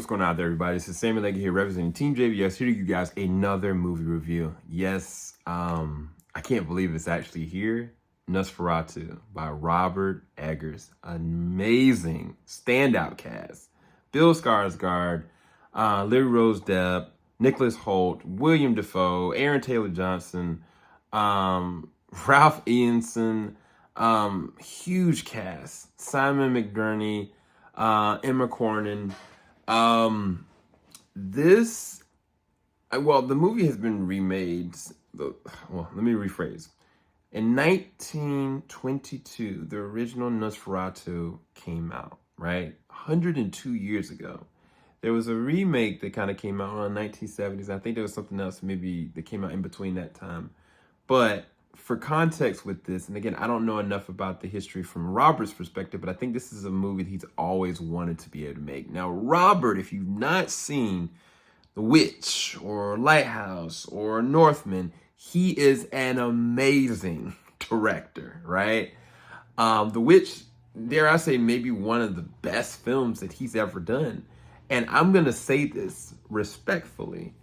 going on out there, everybody? This is Samuel Legge here, representing TeamJVS. Here to you guys another movie review. Yes, I can't believe it's actually here. Nosferatu by Robert Eggers. Amazing standout cast. Bill Skarsgard, Lily Rose Depp, Nicholas Hoult, William Dafoe, Aaron Taylor Johnson, Ralph Ineson, huge cast. Simon McBurney, Emma Corrin. The movie has been remade. Let me rephrase. In 1922, the original Nosferatu came out, right? 102 years ago. There was a remake that kind of came out around 1970s. I think there was something else maybe that came out in between that time. But for context with this, and again, I don't know enough about the history from Robert's perspective, but I think this is a movie that he's always wanted to be able to make. Now, Robert, if you've not seen The Witch or Lighthouse or Northman, he is an amazing director, right? The Witch, dare I say, maybe one of the best films that he's ever done. And I'm going to say this respectfully.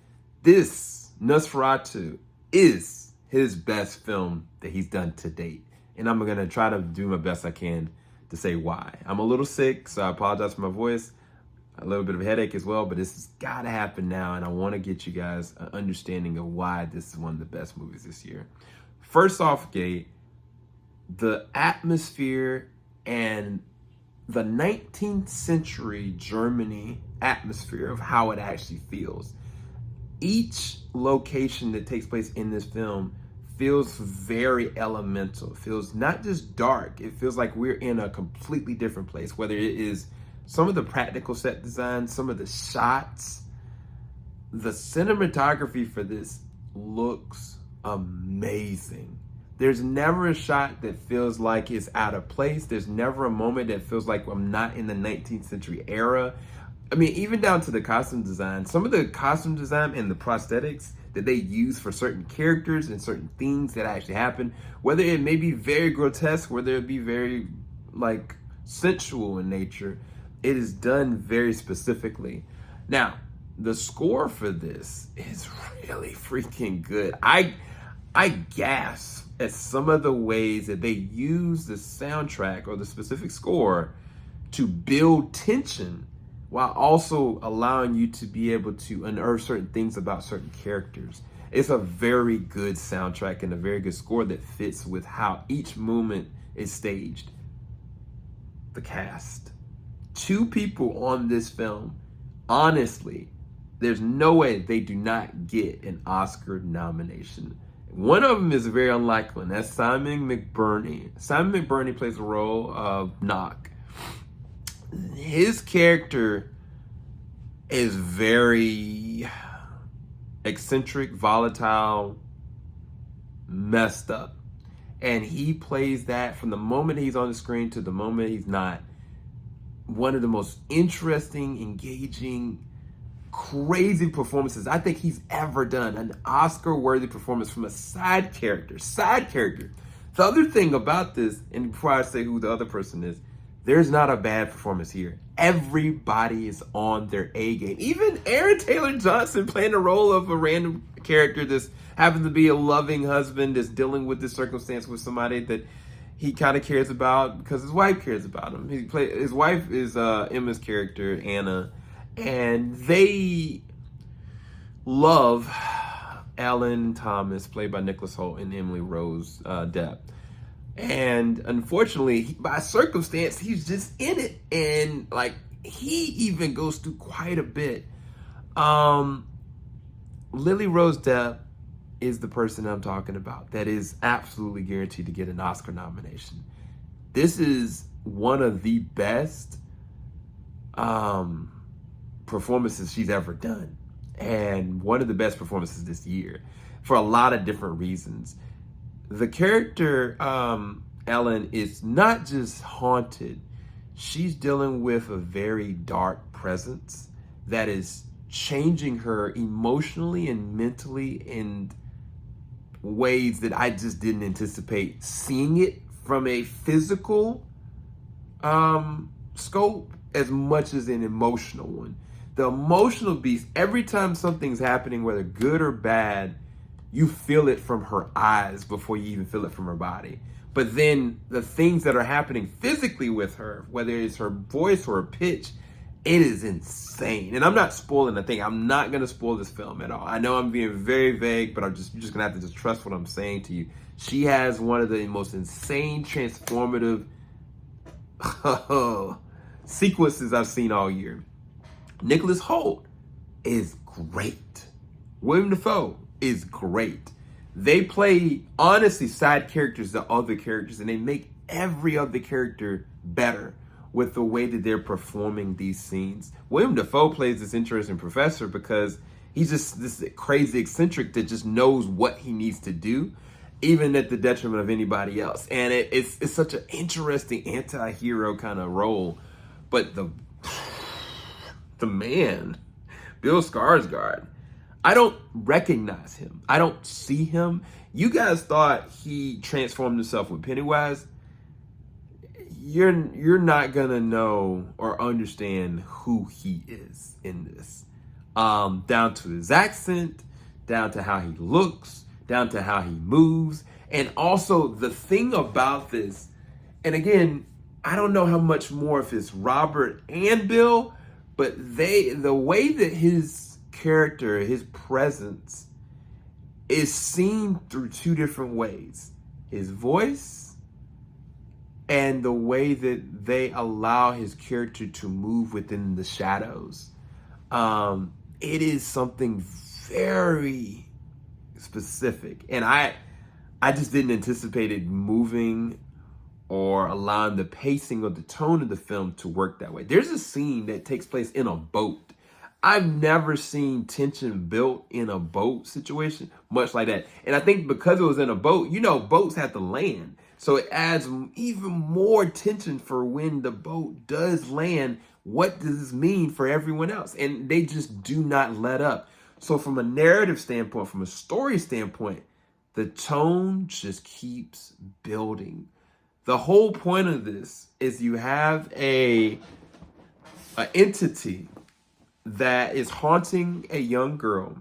This Nosferatu is his best film that he's done to date. And I'm going to try to do my best I can to say why. I'm a little sick, so I apologize for my voice. A little bit of a headache as well, but this has got to happen now, and I want to get you guys an understanding of why this is one of the best movies this year. First off, the atmosphere and the 19th century Germany atmosphere of how it actually feels. Each location that takes place in this film feels very elemental. It feels not just dark, it feels like we're in a completely different place, whether it is some of the practical set design, some of the shots. The cinematography for this looks amazing. There's never a shot that feels like it's out of place. There's never a moment that feels like I'm not in the 19th century era. I mean, even down to the costume design. Some of the costume design and the prosthetics that they use for certain characters and certain things that actually happen, whether it may be very grotesque, whether it be very like sensual in nature, it is done very specifically. Now, the score for this is really freaking good. I gasp at some of the ways that they use the soundtrack or the specific score to build tension while also allowing you to be able to unearth certain things about certain characters. It's a very good soundtrack and a very good score that fits with how each moment is staged. The cast. 2 people on this film, honestly, there's no way they do not get an Oscar nomination. One of them is a very unlikely one. That's Simon McBurney. Simon McBurney plays the role of Knock. His character is very eccentric, volatile, messed up. And he plays that from the moment he's on the screen to the moment he's not. One of the most interesting, engaging, crazy performances I think he's ever done. An Oscar-worthy performance from a side character. The other thing about this, and before I say who the other person is, there's not a bad performance here. Everybody is on their A game. Even Aaron Taylor Johnson playing the role of a random character that's happens to be a loving husband that's dealing with this circumstance with somebody that he kind of cares about because his wife cares about him. His wife is Emma's character, Anna, and they love Alan Thomas, played by Nicholas Hoult, and Emily Rose Depp. And unfortunately, by circumstance, he's just in it. And like, he even goes through quite a bit. Lily Rose Depp is the person I'm talking about that is absolutely guaranteed to get an Oscar nomination. This is one of the best performances she's ever done. And one of the best performances this year for a lot of different reasons. The character, Ellen, is not just haunted. She's dealing with a very dark presence that is changing her emotionally and mentally in ways that I just didn't anticipate seeing it from a physical scope as much as an emotional one. the emotional beats, every time something's happening, whether good or bad, you feel it from her eyes before you even feel it from her body. But then the things that are happening physically with her, whether it's her voice or her pitch, it is insane. And I'm not spoiling the thing. I'm not going to spoil this film at all. I know I'm being very vague, but you're just going to have to just trust what I'm saying to you. She has one of the most insane, transformative sequences I've seen all year. Nicholas Hoult is great. William Dafoe is great. They play, honestly, side characters to other characters, and they make every other character better with the way that they're performing these scenes. William Dafoe plays this interesting professor because he's just this crazy eccentric that just knows what he needs to do, even at the detriment of anybody else. And it's such an interesting anti-hero kind of role. But the man, Bill Skarsgard, I don't recognize him. I don't see him. You guys thought he transformed himself with Pennywise. You're not gonna know or understand who he is in this. Down to his accent, down to how he looks, down to how he moves. And also the thing about this, and again, I don't know how much more if it's Robert and Bill, but the way that his character, his presence is seen through two different ways. His voice and the way that they allow his character to move within the shadows. It is something very specific. And I just didn't anticipate it moving or allowing the pacing or the tone of the film to work that way. There's a scene that takes place in a boat. I've never seen tension built in a boat situation much like that. And I think because it was in a boat, boats have to land. So it adds even more tension for when the boat does land. What does this mean for everyone else? And they just do not let up. So from a narrative standpoint, from a story standpoint, the tone just keeps building. The whole point of this is you have an entity that is haunting a young girl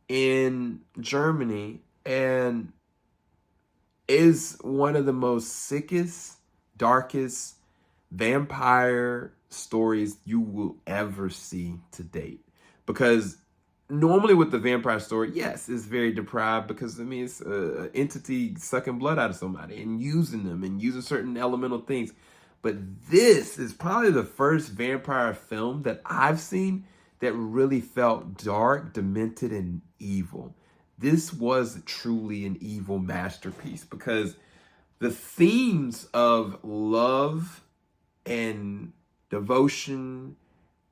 in Germany and is one of the most sickest, darkest vampire stories you will ever see to date. Because normally with the vampire story, yes, it's very deprived because, it's an entity sucking blood out of somebody and using them and using certain elemental things. But this is probably the first vampire film that I've seen that really felt dark, demented, and evil. This was truly an evil masterpiece because the themes of love and devotion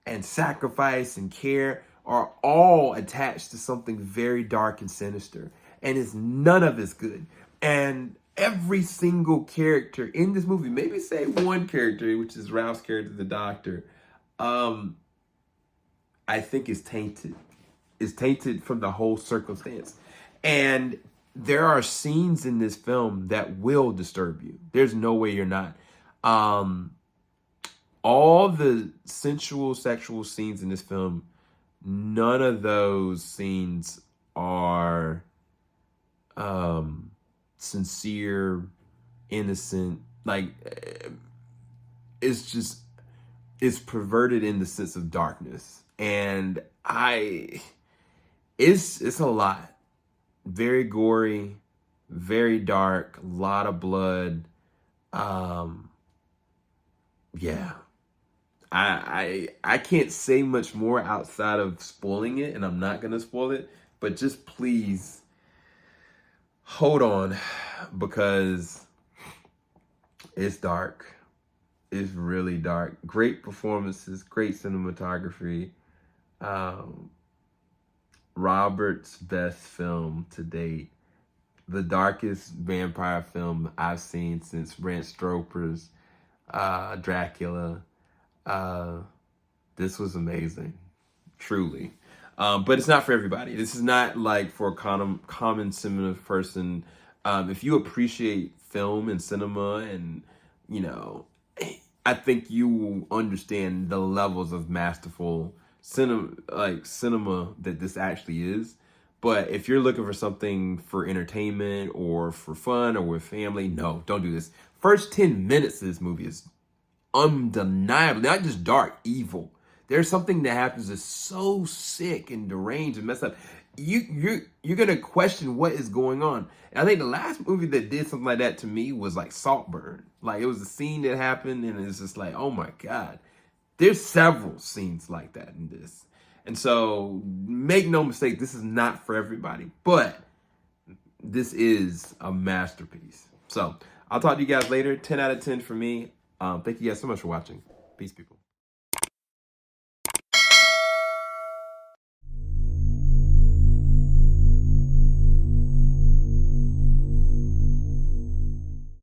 and sacrifice and care are all attached to something very dark and sinister. And none of it's good. And every single character in this movie, maybe say one character, which is Ralph's character, the doctor, I think is tainted. Is tainted from the whole circumstance. And there are scenes in this film that will disturb you. There's no way you're not. All the sensual, sexual scenes in this film, none of those scenes are sincere, innocent. Like, it's perverted in the sense of darkness. And it's a lot. Very gory, very dark, a lot of blood. Yeah. I can't say much more outside of spoiling it, and I'm not going to spoil it, but just please hold on because it's dark. It's really dark. Great performances, great cinematography. Robert's best film to date. The darkest vampire film I've seen since Bram Stoker's Dracula. This was amazing, truly. But it's not for everybody. This is not like for a common cinema person. If you appreciate film and cinema and, I think you will understand the levels of masterful cinema that this actually is. But if you're looking for something for entertainment or for fun or with family, no, don't do this. First 10 minutes of this movie is undeniably not just dark, evil. There's something that happens that's so sick and deranged and messed up. You're gonna question what is going on. And I think the last movie that did something like that to me was like Saltburn. Like it was a scene that happened, and it's just like, oh my god. There's several scenes like that in this. And so make no mistake, this is not for everybody, but this is a masterpiece. So I'll talk to you guys later. 10 out of 10 for me. Thank you guys so much for watching. Peace, people.